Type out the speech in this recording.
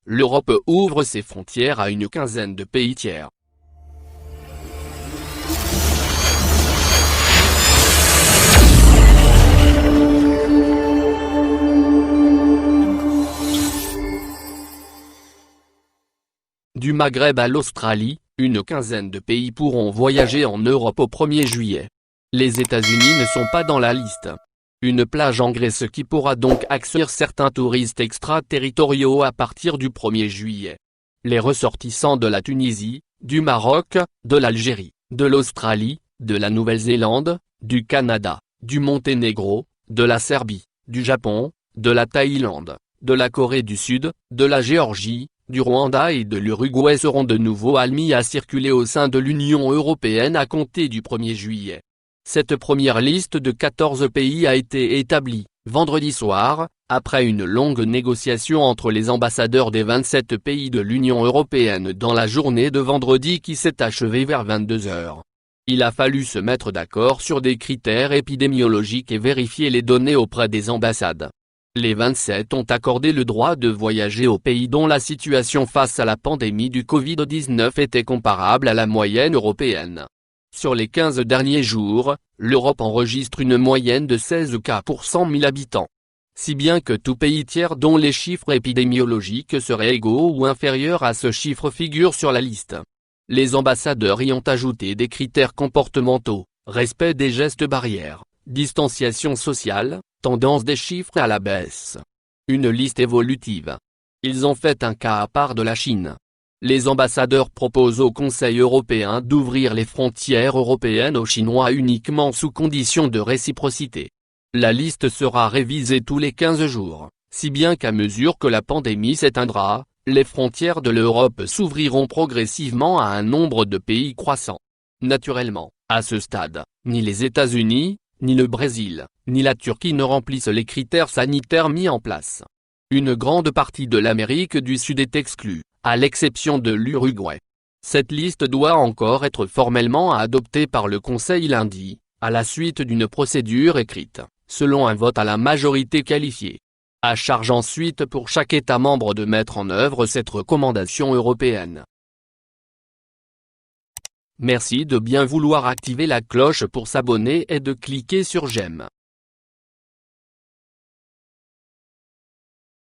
l'Europe ouvre ses frontières à une quinzaine de pays tiers. Du Maghreb à l'Australie, une quinzaine de pays pourront voyager en Europe au 1er juillet. Les États-Unis ne sont pas dans la liste. Une plage en Grèce qui pourra donc accueillir certains touristes extraterritoriaux à partir du 1er juillet. Les ressortissants de la Tunisie, du Maroc, de l'Algérie, de l'Australie, de la Nouvelle-Zélande, du Canada, du Monténégro, de la Serbie, du Japon, de la Thaïlande, de la Corée du Sud, de la Géorgie, du Rwanda et de l'Uruguay seront de nouveau admis à circuler au sein de l'Union européenne à compter du 1er juillet. Cette première liste de 14 pays a été établie, vendredi soir, après une longue négociation entre les ambassadeurs des 27 pays de l'Union européenne dans la journée de vendredi qui s'est achevée vers 22 h. Il a fallu se mettre d'accord sur des critères épidémiologiques et vérifier les données auprès des ambassades. Les 27 ont accordé le droit de voyager aux pays dont la situation face à la pandémie du Covid-19 était comparable à la moyenne européenne. Sur les 15 derniers jours, l'Europe enregistre une moyenne de 16 cas pour 100 000 habitants. Si bien que tout pays tiers dont les chiffres épidémiologiques seraient égaux ou inférieurs à ce chiffre figure sur la liste. Les ambassadeurs y ont ajouté des critères comportementaux, respect des gestes barrières, distanciation sociale, tendance des chiffres à la baisse. Une liste évolutive. Ils ont fait un cas à part de la Chine. Les ambassadeurs proposent au Conseil européen d'ouvrir les frontières européennes aux Chinois uniquement sous condition de réciprocité. La liste sera révisée tous les 15 jours, si bien qu'à mesure que la pandémie s'éteindra, les frontières de l'Europe s'ouvriront progressivement à un nombre de pays croissant. Naturellement, à ce stade, ni les États-Unis, ni le Brésil, ni la Turquie ne remplissent les critères sanitaires mis en place. Une grande partie de l'Amérique du Sud est exclue, à l'exception de l'Uruguay. Cette liste doit encore être formellement adoptée par le Conseil lundi, à la suite d'une procédure écrite, selon un vote à la majorité qualifiée. À charge ensuite pour chaque État membre de mettre en œuvre cette recommandation européenne. Merci de bien vouloir activer la cloche pour s'abonner et de cliquer sur j'aime.